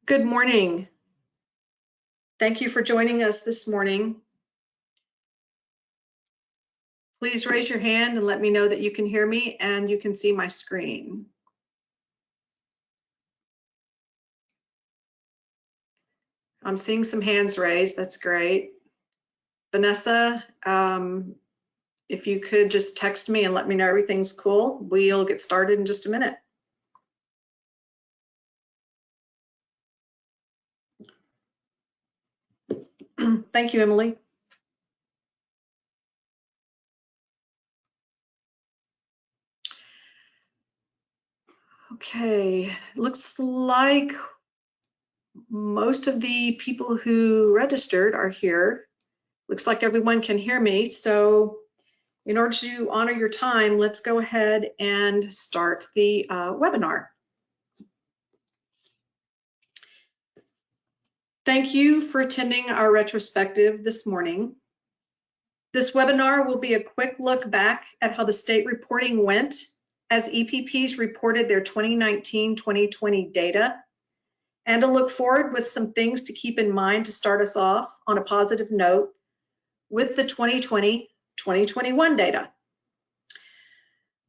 Good morning. Thank you for joining us this morning. Please raise your hand and let me know that you can hear me and you can see my screen. I'm seeing some hands raised. That's great. Vanessa, if you could just text me and let me know everything's cool, we'll get started in just a minute. Thank you, Emily. Okay, looks like most of the people who registered are here. Looks like everyone can hear me. So in order to honor your time, let's go ahead and start the webinar. Thank you for attending our retrospective this morning. This webinar will be a quick look back at how the state reporting went as EPPs reported their 2019-2020 data, and a look forward with some things to keep in mind to start us off on a positive note with the 2020-2021 data.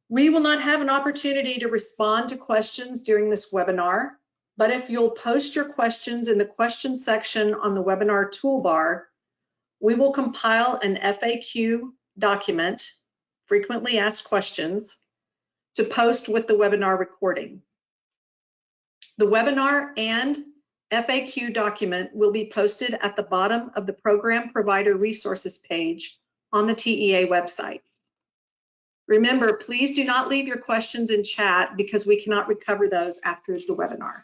We will not have an opportunity to respond to questions during this webinar, but if you'll post your questions in the question section on the webinar toolbar, we will compile an FAQ document, frequently asked questions, to post with the webinar recording. The webinar and FAQ document will be posted at the bottom of the Program Provider Resources page on the TEA website. Remember, please do not leave your questions in chat because we cannot recover those after the webinar.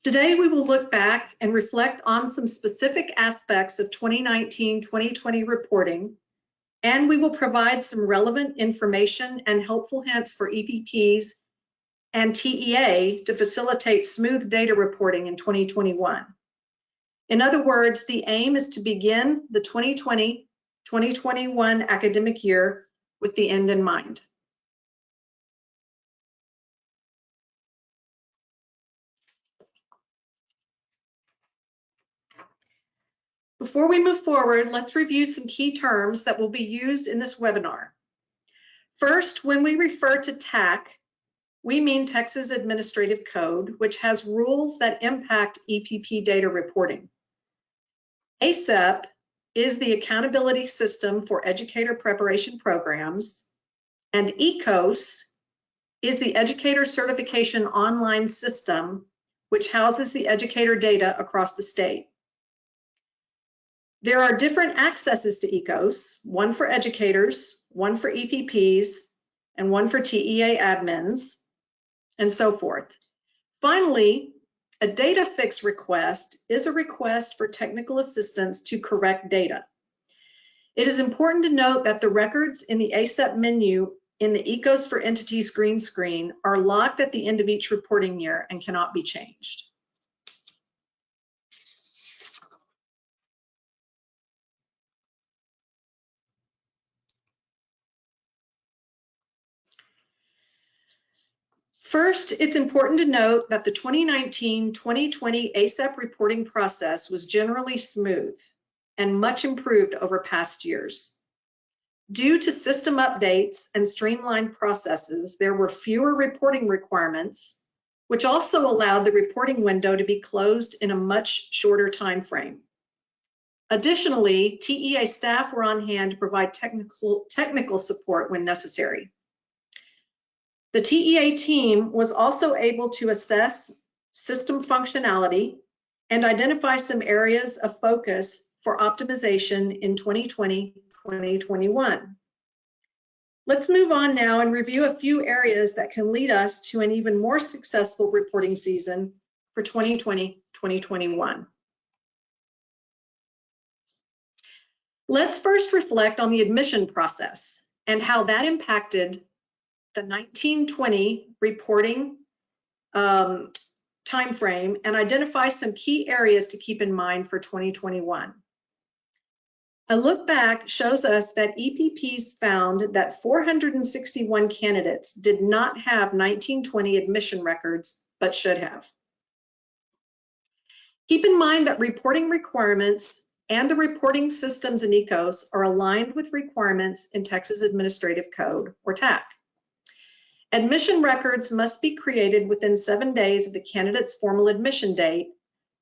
Today, we will look back and reflect on some specific aspects of 2019-2020 reporting, and we will provide some relevant information and helpful hints for EPPs and TEA to facilitate smooth data reporting in 2021. In other words, the aim is to begin the 2020-2021 academic year with the end in mind. Before we move forward, let's review some key terms that will be used in this webinar. First, when we refer to TAC, we mean Texas Administrative Code, which has rules that impact EPP data reporting. ASEP is the accountability system for educator preparation programs, and ECOS is the educator certification online system, which houses the educator data across the state. There are different accesses to ECOS, one for educators, one for EPPs, and one for TEA admins, and so forth. Finally, a data fix request is a request for technical assistance to correct data. It is important to note that the records in the ASEP menu in the ECOS for Entities green screen are locked at the end of each reporting year and cannot be changed. First, it's important to note that the 2019-2020 ASEP reporting process was generally smooth and much improved over past years. Due to system updates and streamlined processes, there were fewer reporting requirements, which also allowed the reporting window to be closed in a much shorter time frame. Additionally, TEA staff were on hand to provide technical support when necessary. The TEA team was also able to assess system functionality and identify some areas of focus for optimization in 2020-2021. Let's move on now and review a few areas that can lead us to an even more successful reporting season for 2020-2021. Let's first reflect on the admission process and how that impacted the 1920 reporting timeframe and identify some key areas to keep in mind for 2021. A look back shows us that EPPs found that 461 candidates did not have 1920 admission records, but should have. Keep in mind that reporting requirements and the reporting systems in ECOS are aligned with requirements in Texas Administrative Code, or TAC. Admission records must be created within 7 days of the candidate's formal admission date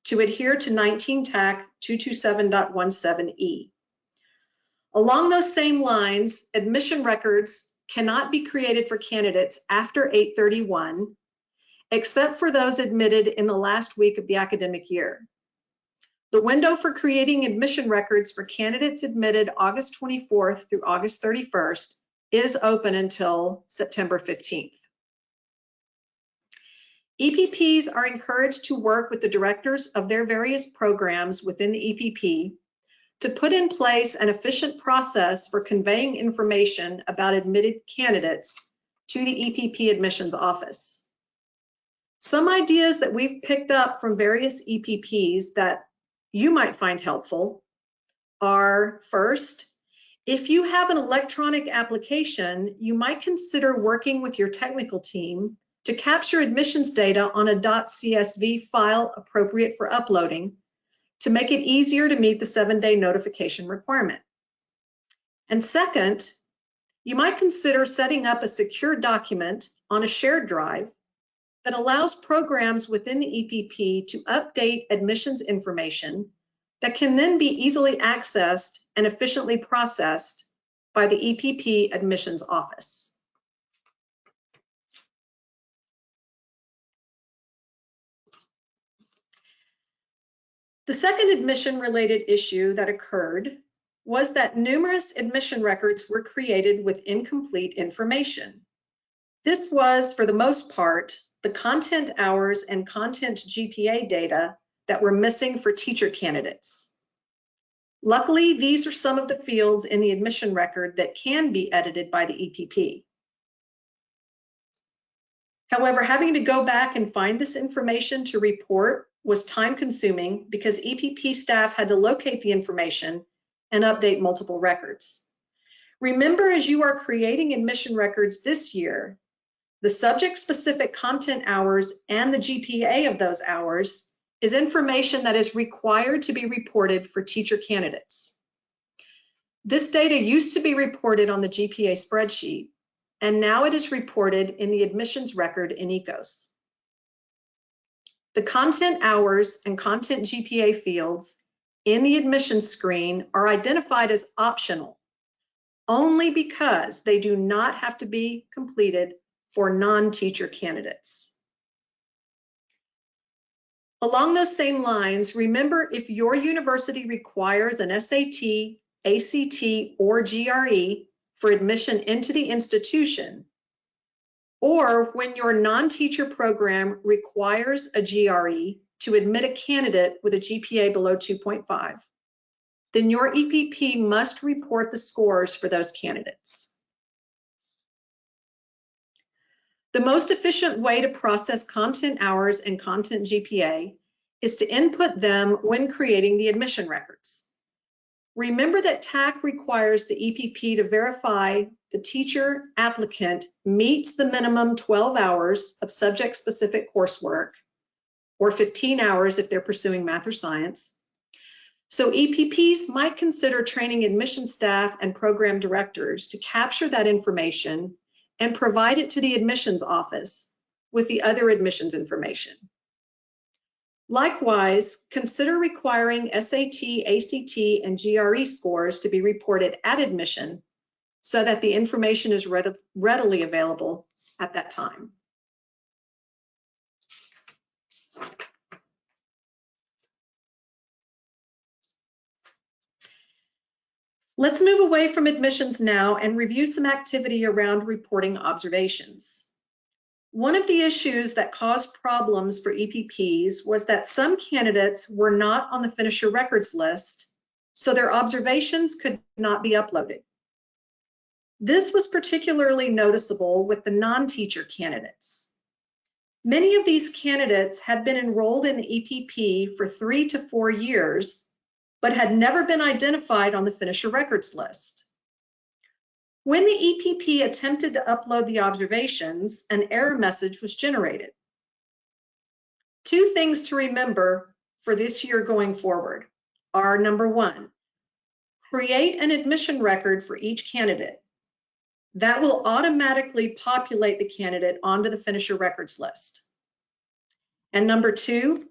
to adhere to 19 TAC 227.17e. Along those same lines, admission records cannot be created for candidates after 8/31, except for those admitted in the last week of the academic year. The window for creating admission records for candidates admitted August 24th through August 31st is open until September 15th. EPPs are encouraged to work with the directors of their various programs within the EPP to put in place an efficient process for conveying information about admitted candidates to the EPP admissions office. Some ideas that we've picked up from various EPPs that you might find helpful are: first, if you have an electronic application, you might consider working with your technical team to capture admissions data on a .csv file appropriate for uploading to make it easier to meet the 7-day notification requirement. And second, you might consider setting up a secure document on a shared drive that allows programs within the EPP to update admissions information that can then be easily accessed and efficiently processed by the EPP admissions office. The second admission-related issue that occurred was that numerous admission records were created with incomplete information. This was, for the most part, the content hours and content GPA data that were missing for teacher candidates. Luckily, these are some of the fields in the admission record that can be edited by the EPP. However, having to go back and find this information to report was time-consuming because EPP staff had to locate the information and update multiple records. Remember, as you are creating admission records this year, the subject-specific content hours and the GPA of those hours is information that is required to be reported for teacher candidates. This data used to be reported on the GPA spreadsheet, and now it is reported in the admissions record in ECOS. The content hours and content GPA fields in the admissions screen are identified as optional only because they do not have to be completed for non-teacher candidates. Along those same lines, remember, if your university requires an SAT, ACT, or GRE for admission into the institution, or when your non-teacher program requires a GRE to admit a candidate with a GPA below 2.5, then your EPP must report the scores for those candidates. The most efficient way to process content hours and content GPA is to input them when creating the admission records. Remember that TAC requires the EPP to verify the teacher applicant meets the minimum 12 hours of subject-specific coursework, or 15 hours if they're pursuing math or science. So EPPs might consider training admission staff and program directors to capture that information and provide it to the admissions office with the other admissions information. Likewise, consider requiring SAT, ACT, and GRE scores to be reported at admission so that the information is readily available at that time. Let's move away from admissions now and review some activity around reporting observations. One of the issues that caused problems for EPPs was that some candidates were not on the finisher records list, so their observations could not be uploaded. This was particularly noticeable with the non-teacher candidates. Many of these candidates had been enrolled in the EPP for 3 to 4 years, but had never been identified on the finisher records list. When the EPP attempted to upload the observations, an error message was generated. Two things to remember for this year going forward are, number one, create an admission record for each candidate. That will automatically populate the candidate onto the finisher records list. And number two,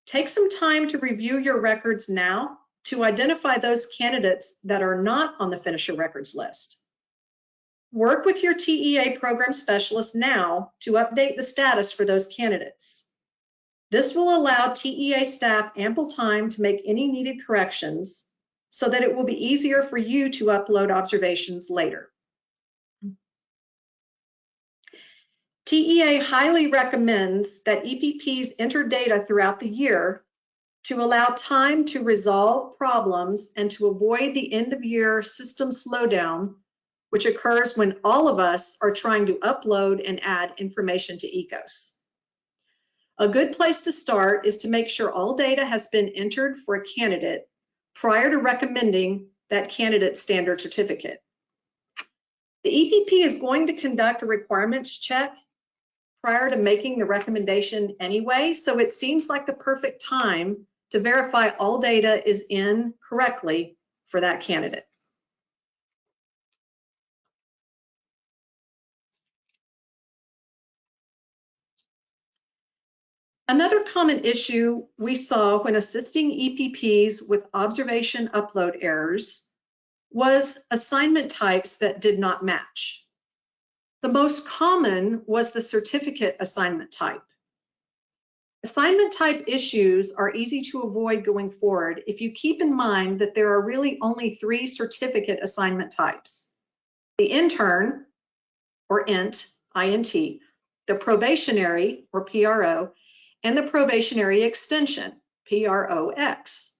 take some time to review your records now to identify those candidates that are not on the finisher records list. Work with your TEA program specialist now to update the status for those candidates. This will allow TEA staff ample time to make any needed corrections so that it will be easier for you to upload observations later. TEA highly recommends that EPPs enter data throughout the year to allow time to resolve problems and to avoid the end-of-year system slowdown, which occurs when all of us are trying to upload and add information to ECOS. A good place to start is to make sure all data has been entered for a candidate prior to recommending that candidate's standard certificate. The EPP is going to conduct a requirements check prior to making the recommendation anyway, so it seems like the perfect time to verify all data is in correctly for that candidate. Another common issue we saw when assisting EPPs with observation upload errors was assignment types that did not match. The most common was the certificate assignment type. Assignment type issues are easy to avoid going forward if you keep in mind that there are really only 3 certificate assignment types: the intern, or INT, the probationary, or PRO, and the probationary extension, PROX.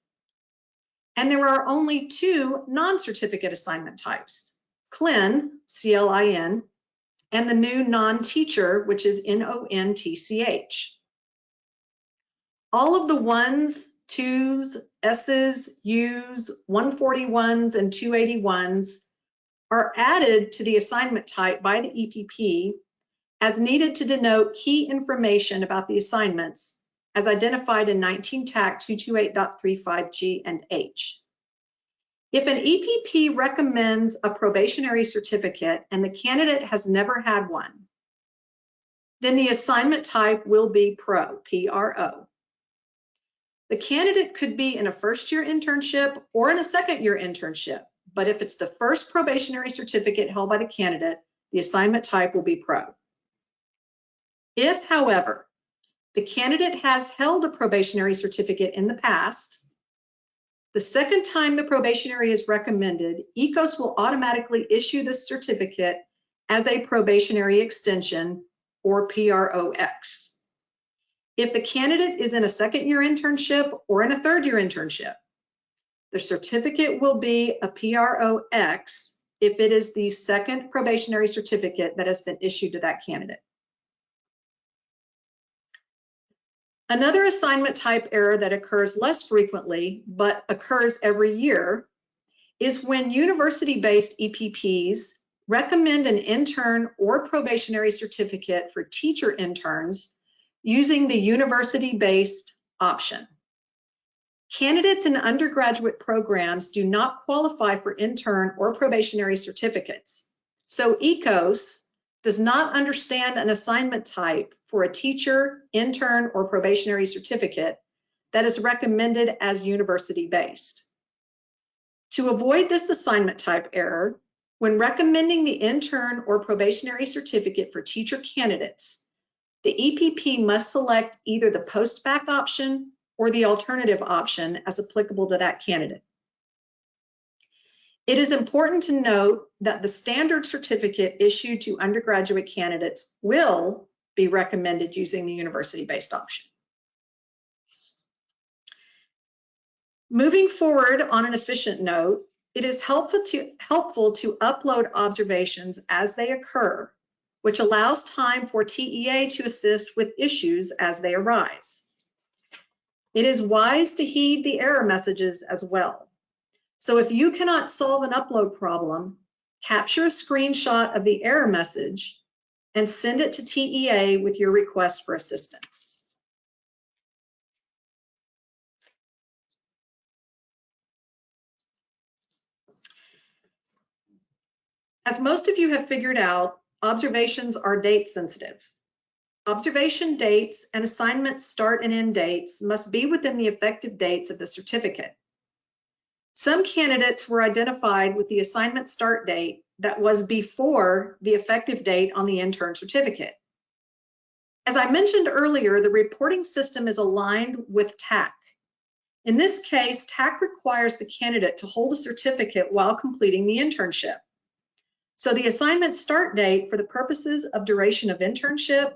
And there are only 2 non-certificate assignment types: CLIN, CLIN, and the new non-teacher, which is NONTCH. All of the 1s, 2s, S's, U's, 141s, and 281s are added to the assignment type by the EPP as needed to denote key information about the assignments as identified in 19 TAC 228.35G and H. If an EPP recommends a probationary certificate and the candidate has never had one, then the assignment type will be PRO. The candidate could be in a first-year internship or in a second-year internship, but if it's the first probationary certificate held by the candidate, the assignment type will be PRO. If, however, the candidate has held a probationary certificate in the past, the second time the probationary is recommended, ECOS will automatically issue the certificate as a probationary extension, or PROX. If the candidate is in a second-year internship or in a third-year internship, the certificate will be a PROX if it is the second probationary certificate that has been issued to that candidate. Another assignment type error that occurs less frequently, but occurs every year, is when university-based EPPs recommend an intern or probationary certificate for teacher interns using the university-based option. Candidates in undergraduate programs do not qualify for intern or probationary certificates, so ECOS does not understand an assignment type for a teacher, intern, or probationary certificate that is recommended as university-based. To avoid this assignment type error, when recommending the intern or probationary certificate for teacher candidates, the EPP must select either the post-bac option or the alternative option as applicable to that candidate. It is important to note that the standard certificate issued to undergraduate candidates will be recommended using the university-based option. Moving forward on an efficient note, it is helpful to upload observations as they occur, which allows time for TEA to assist with issues as they arise. It is wise to heed the error messages as well. So if you cannot solve an upload problem, capture a screenshot of the error message and send it to TEA with your request for assistance. As most of you have figured out, observations are date sensitive. Observation dates and assignment start and end dates must be within the effective dates of the certificate. Some candidates were identified with the assignment start date that was before the effective date on the intern certificate. As I mentioned earlier, the reporting system is aligned with TAC. In this case, TAC requires the candidate to hold a certificate while completing the internship. So the assignment start date for the purposes of duration of internship,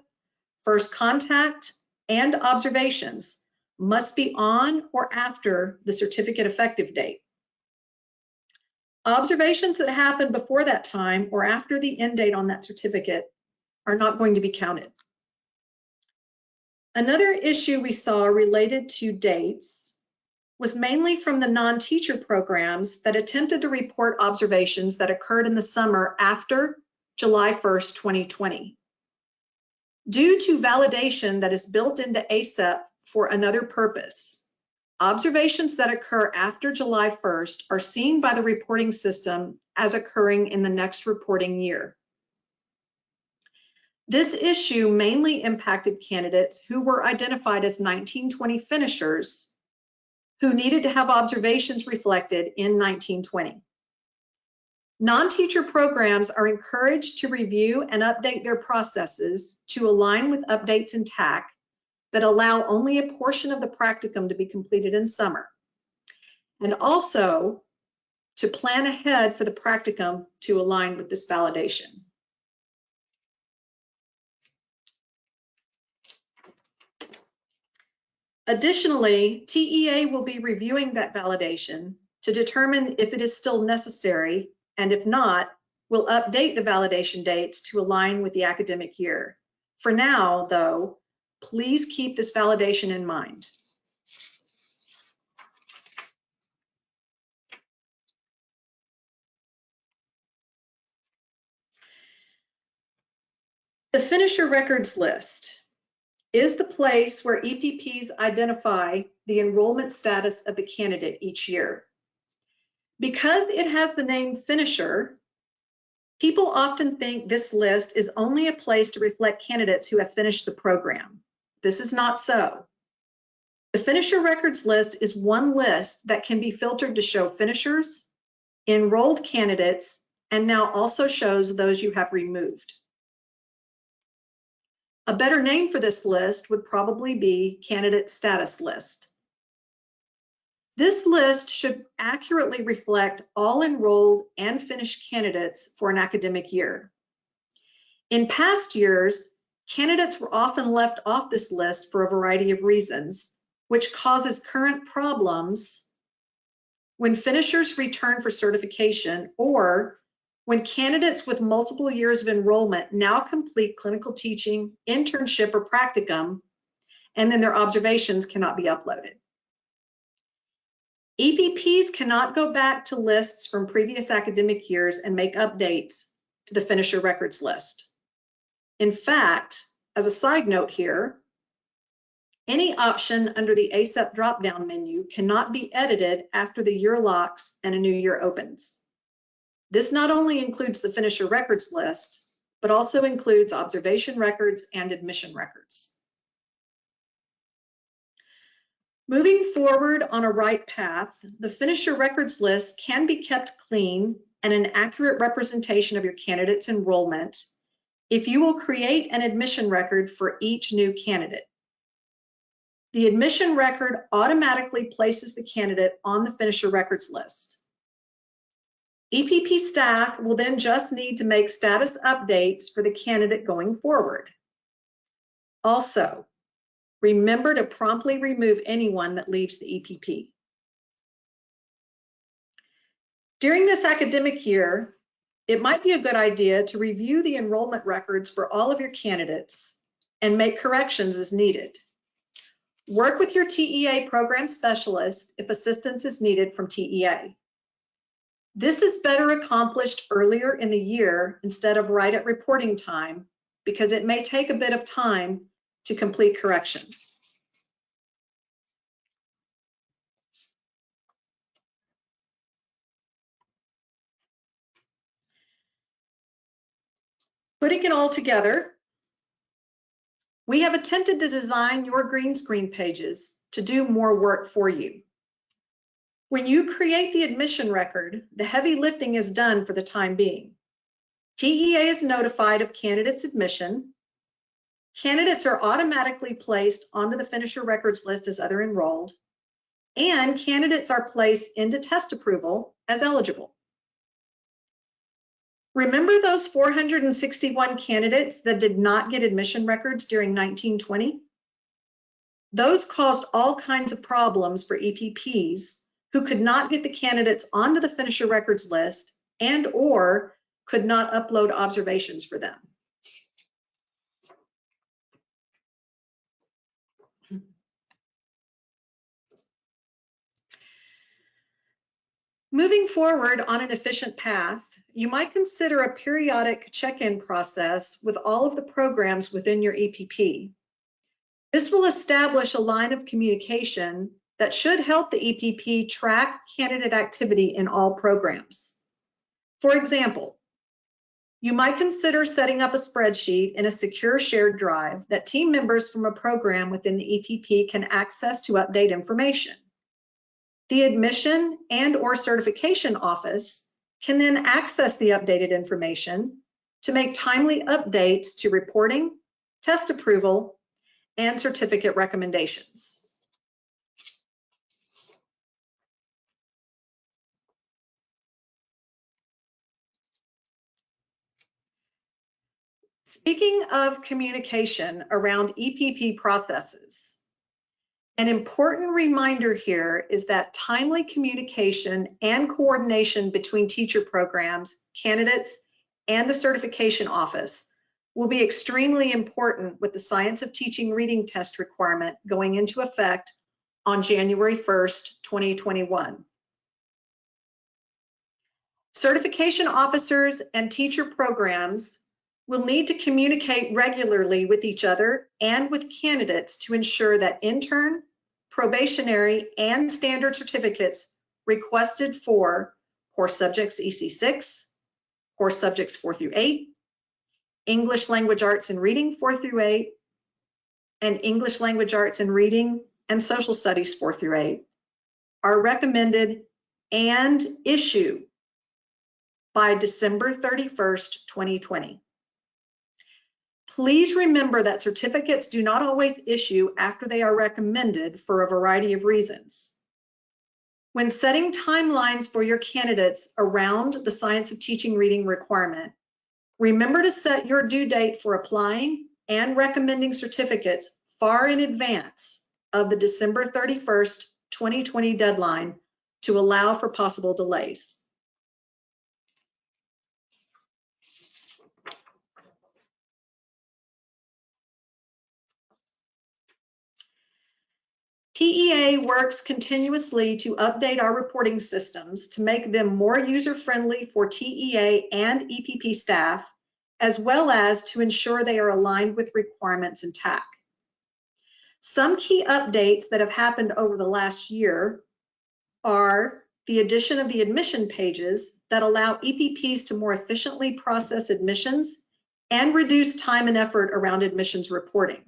first contact, and observations must be on or after the certificate effective date. Observations that happen before that time or after the end date on that certificate are not going to be counted. Another issue we saw related to dates was mainly from the non-teacher programs that attempted to report observations that occurred in the summer after July 1st, 2020. Due to validation that is built into ASEP for another purpose, observations that occur after July 1st are seen by the reporting system as occurring in the next reporting year. This issue mainly impacted candidates who were identified as 1920 finishers who needed to have observations reflected in 1920. Non-teacher programs are encouraged to review and update their processes to align with updates in TAC that allow only a portion of the practicum to be completed in summer, and also to plan ahead for the practicum to align with this validation. Additionally, TEA will be reviewing that validation to determine if it is still necessary, and if not, will update the validation dates to align with the academic year. For now, though, please keep this validation in mind. The finisher records list is the place where EPPs identify the enrollment status of the candidate each year. Because it has the name finisher, people often think this list is only a place to reflect candidates who have finished the program. This is not so. The finisher records list is one list that can be filtered to show finishers, enrolled candidates, and now also shows those you have removed. A better name for this list would probably be candidate status list. This list should accurately reflect all enrolled and finished candidates for an academic year. In past years, candidates were often left off this list for a variety of reasons, which causes current problems when finishers return for certification or when candidates with multiple years of enrollment now complete clinical teaching, internship, or practicum, and then their observations cannot be uploaded. EPPs cannot go back to lists from previous academic years and make updates to the finisher records list. In fact, as a side note here, any option under the ASEP drop-down menu cannot be edited after the year locks and a new year opens. This not only includes the finisher records list, but also includes observation records and admission records. Moving forward on a right path, the finisher records list can be kept clean and an accurate representation of your candidate's enrollment if you will create an admission record for each new candidate. The admission record automatically places the candidate on the finisher records list. EPP staff will then just need to make status updates for the candidate going forward. Also, remember to promptly remove anyone that leaves the EPP. During this academic year, it might be a good idea to review the enrollment records for all of your candidates and make corrections as needed. Work with your TEA program specialist if assistance is needed from TEA. This is better accomplished earlier in the year instead of right at reporting time, because it may take a bit of time to complete corrections. Putting it all together, we have attempted to design your green screen pages to do more work for you. When you create the admission record, the heavy lifting is done for the time being. TEA is notified of candidates' admission. Candidates are automatically placed onto the finisher records list as other enrolled, and candidates are placed into test approval as eligible. Remember those 461 candidates that did not get admission records during 1920? Those caused all kinds of problems for EPPs who could not get the candidates onto the finisher records list and or could not upload observations for them. Moving forward on an efficient path, you might consider a periodic check-in process with all of the programs within your EPP. This will establish a line of communication that should help the EPP track candidate activity in all programs. For example, you might consider setting up a spreadsheet in a secure shared drive that team members from a program within the EPP can access to update information. The admission and or certification office can then access the updated information to make timely updates to reporting, test approval, and certificate recommendations. Speaking of communication around EPP processes, an important reminder here is that timely communication and coordination between teacher programs, candidates, and the certification office will be extremely important with the Science of Teaching reading test requirement going into effect on January 1st, 2021. Certification officers and teacher programs will need to communicate regularly with each other and with candidates to ensure that intern, probationary, and standard certificates requested for core subjects EC6, core subjects 4 through 8, English language arts and reading 4 through 8, and English language arts and reading and social studies 4 through 8 are recommended and issue by December 31st, 2020. Please remember that certificates do not always issue after they are recommended for a variety of reasons. When setting timelines for your candidates around the Science of Teaching reading requirement, remember to set your due date for applying and recommending certificates far in advance of the December 31st, 2020 deadline to allow for possible delays. TEA works continuously to update our reporting systems to make them more user-friendly for TEA and EPP staff, as well as to ensure they are aligned with requirements and TAC. Some key updates that have happened over the last year are the addition of the admission pages that allow EPPs to more efficiently process admissions and reduce time and effort around admissions reporting.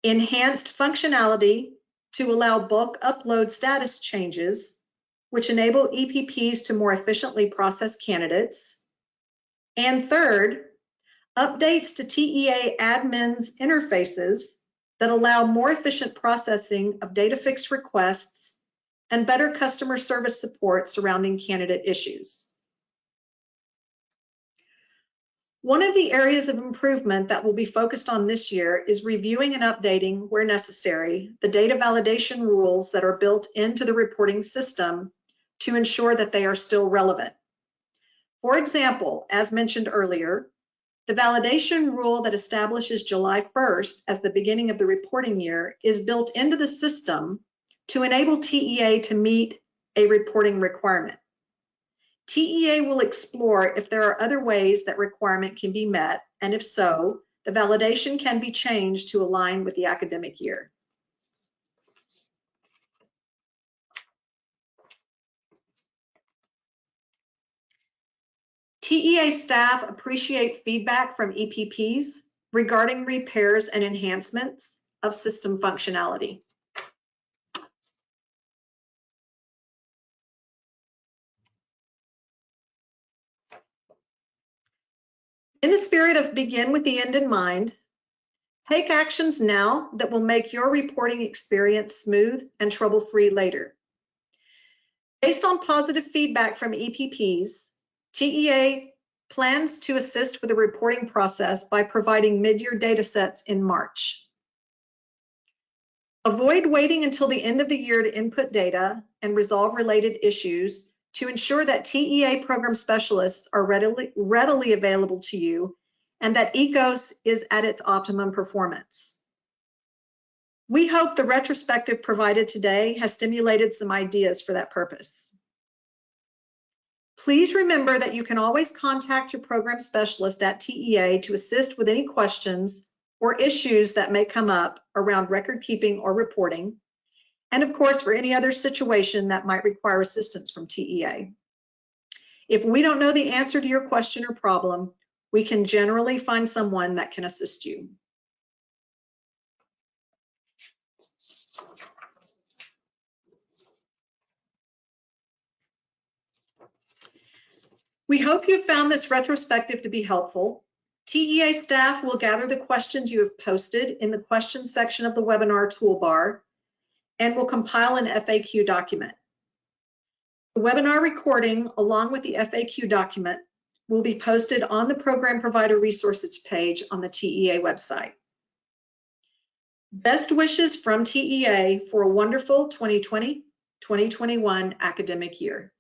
Enhanced functionality to allow bulk upload status changes, which enable EPPs to more efficiently process candidates. And third, updates to TEA admins interfaces that allow more efficient processing of data fix requests and better customer service support surrounding candidate issues. One of the areas of improvement that will be focused on this year is reviewing and updating, where necessary, the data validation rules that are built into the reporting system to ensure that they are still relevant. For example, as mentioned earlier, The validation rule that establishes July 1st as the beginning of the reporting year is built into the system to enable TEA to meet a reporting requirement. TEA will explore if there are other ways that requirement can be met, and if so, the validation can be changed to align with the academic year. TEA staff appreciate feedback from EPPs regarding repairs and enhancements of system functionality. In the spirit of begin with the end in mind, take actions now that will make your reporting experience smooth and trouble-free later. Based on positive feedback from EPPs, TEA plans to assist with the reporting process by providing mid-year data sets in March. Avoid waiting until the end of the year to input data and resolve related issues to ensure that TEA program specialists are readily available to you and that ECOS is at its optimum performance. We hope the retrospective provided today has stimulated some ideas for that purpose. Please remember that you can always contact your program specialist at TEA to assist with any questions or issues that may come up around record keeping or reporting, and of course for any other situation that might require assistance from TEA. If we don't know the answer to your question or problem, we can generally find someone that can assist you. We hope you found this retrospective to be helpful. TEA staff will gather the questions you have posted in the questions section of the webinar toolbar and will compile an FAQ document. The webinar recording, along with the FAQ document, will be posted on the Program Provider Resources page on the TEA website. Best wishes from TEA for a wonderful 2020-2021 academic year.